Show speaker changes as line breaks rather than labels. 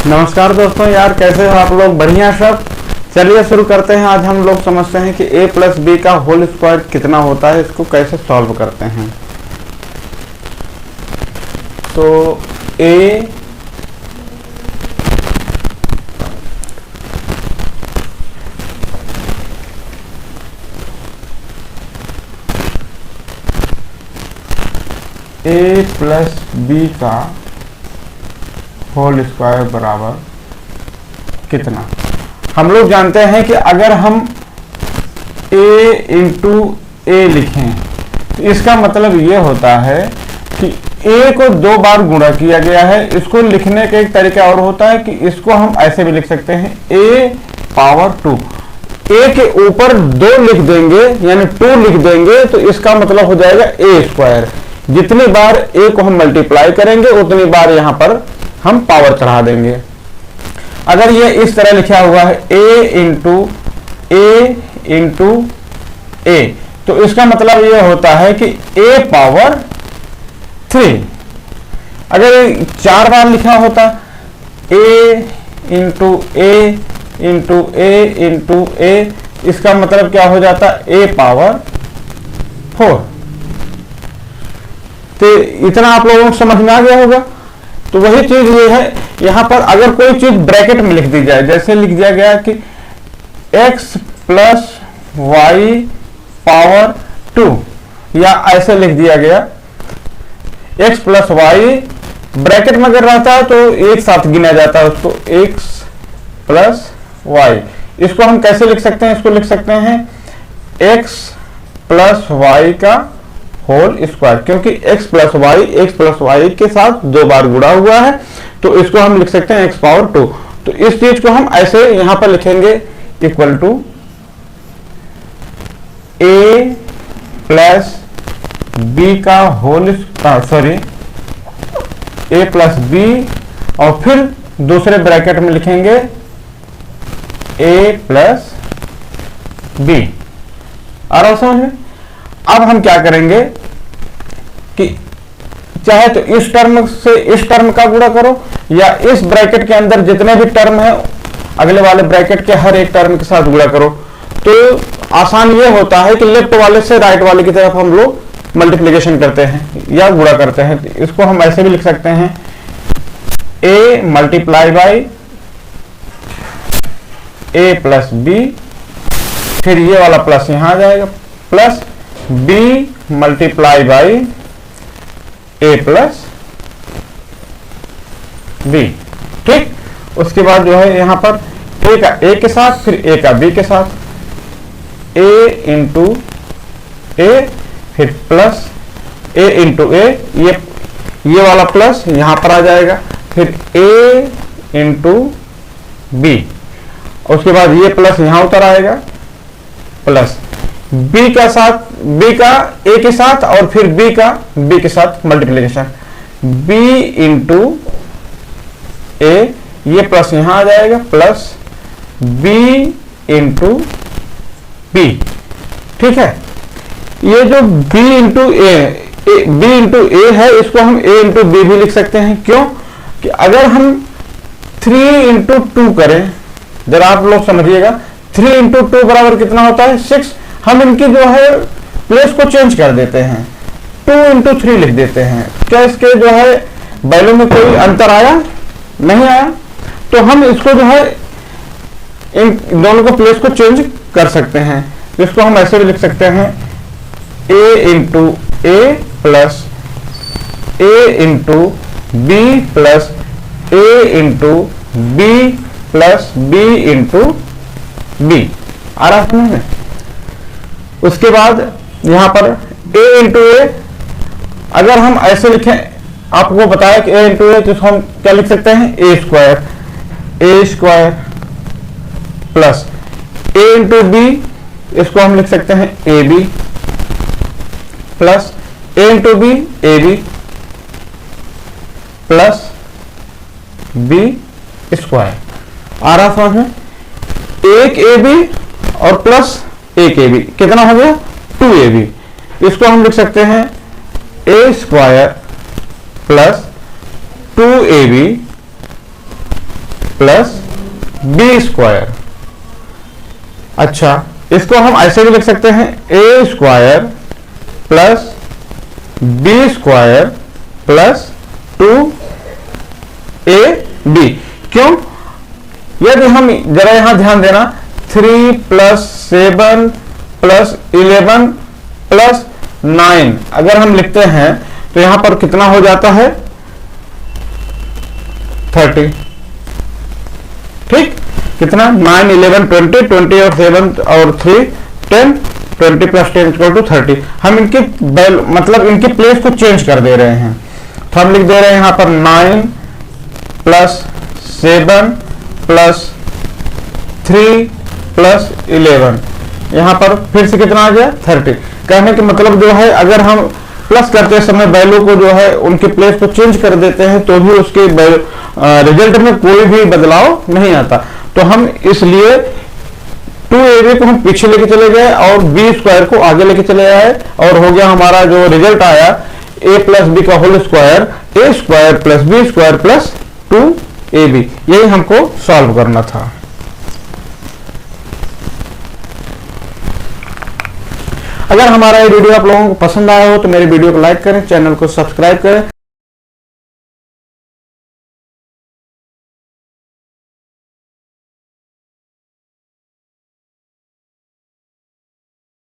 नमस्कार दोस्तों, यार कैसे हो आप लोग? बढ़िया सब। चलिए शुरू करते हैं। आज हम लोग समझते हैं कि a प्लस बी का होल स्क्वायर कितना होता है, इसको कैसे सॉल्व करते हैं। तो a प्लस बी का होल स्क्वायर बराबर कितना। हम लोग जानते हैं कि अगर हम a इंटू ए लिखें तो इसका मतलब ये होता है कि a को 2 बार गुणा किया गया है। इसको लिखने का एक तरीका और होता है कि इसको हम ऐसे भी लिख सकते हैं a पावर 2। a के ऊपर 2 लिख देंगे यानी 2 लिख देंगे तो इसका मतलब हो जाएगा a स्क्वायर। जितनी बार a को हम मल्टीप्लाई करेंगे उतनी बार यहां पर हम पावर चढ़ा देंगे। अगर ये इस तरह लिखा हुआ है a इंटू ए तो इसका मतलब ये होता है कि a पावर 3। अगर 4 बार लिखा होता a इंटू ए इसका मतलब क्या हो जाता a पावर 4। तो इतना आप लोगों को समझ में आ गया होगा। तो वही चीज ये है, यहां पर अगर कोई चीज ब्रैकेट में लिख दी जाए, जैसे लिख दिया गया कि x प्लस वाई पावर 2 या ऐसे लिख दिया गया x प्लस वाई, ब्रैकेट में अगर रहता है तो एक साथ गिना जाता है उसको x प्लस वाई। इसको हम कैसे लिख सकते हैं? इसको लिख सकते हैं x प्लस वाई का होल स्क्वायर, क्योंकि x प्लस वाई के साथ 2 बार गुणा हुआ है तो इसको हम लिख सकते हैं x पावर 2। तो इस चीज को हम ऐसे यहां पर लिखेंगे equal to a plus B का होल a प्लस बी और फिर दूसरे ब्रैकेट में लिखेंगे a प्लस बी। आ रहा समझ में? अब हम क्या करेंगे कि चाहे तो इस टर्म से इस टर्म का गुणा करो या इस ब्रैकेट के अंदर जितने भी टर्म है अगले वाले ब्रैकेट के हर एक टर्म के साथ गुणा करो। तो आसान ये होता है कि लेफ्ट वाले से राइट वाले की तरफ हम लोग मल्टीप्लिकेशन करते हैं या गुणा करते हैं। इसको हम ऐसे भी लिख सकते हैं a multiply by a plus B, फिर ये वाला प्लस यहां आ जाएगा, plus b multiply by a plus b। ठीक, उसके बाद जो है यहां पर a का a के साथ, फिर a का b के साथ, a इंटू ए, फिर प्लस a इंटू ए, ये वाला प्लस यहां पर आ जाएगा, फिर a इंटू बी, उसके बाद ये प्लस यहां उतर आएगा, प्लस b का साथ b का a के साथ और फिर b का b के साथ मल्टीप्लिकेशन, b इंटू ए, ये प्लस यहां आ जाएगा, प्लस b इंटू बी। ठीक है, ये जो b इंटू ए है इसको हम a इंटू बी भी लिख सकते हैं। क्यों कि अगर हम 3 इंटू 2 करें, जरा आप लोग समझिएगा, 3 इंटू 2 बराबर कितना होता है? 6। हम इनकी जो है प्लेस को चेंज कर देते हैं, 2 इंटू 3 लिख देते हैं। क्या इसके जो है वैल्यू में कोई अंतर आया? नहीं आया। तो हम इसको जो है इन दोनों को प्लेस को चेंज कर सकते हैं। इसको हम ऐसे भी लिख सकते हैं a into a plus a into b plus a into b plus b into b. आ रहा समझ में? उसके बाद यहां पर a इंटू ए, अगर हम ऐसे लिखें, आपको बताया कि a इंटू ए, तो हम क्या लिख सकते हैं? a square plus a into b, इसको हम लिख सकते हैं a b plus a into b a b plus b square. आ रहा समझ में? एक ए बी और प्लस एक ए बी कितना हो गया? 2ab। इसको हम लिख सकते हैं a square plus 2ab plus b square. अच्छा, इसको हम ऐसे भी लिख सकते हैं a square plus b square plus 2ab। क्यों? यदि हम जरा यहां ध्यान देना, 3 प्लस 7 प्लस 11 प्लस 9 अगर हम लिखते हैं तो यहां पर कितना हो जाता है? 30। ठीक, कितना? 9 11 20, 20 और 7 और 3 10, 20 प्लस 10 इक्वल टू 30। हम इनकी मतलब इनकी प्लेस को चेंज कर दे रहे हैं, तो हम लिख दे रहे हैं यहां पर 9 प्लस 7 प्लस 3 प्लस 11। यहां पर फिर से कितना आ गया? 30। कहने का मतलब जो है, अगर हम प्लस करते समय वैल्यू को जो है उनके प्लेस को चेंज कर देते हैं तो भी उसके रिजल्ट में कोई भी बदलाव नहीं आता। तो हम इसलिए 2ab को हम पीछे लेके चले गए और बी स्क्वायर को आगे लेके चले आए, और हो गया हमारा जो रिजल्ट आया a प्लस बी का whole square, a square plus b square plus 2ab। यही हमको सॉल्व करना था। अगर हमारा ये वीडियो आप लोगों को पसंद आया हो तो मेरे वीडियो को लाइक करें, चैनल को सब्सक्राइब करें।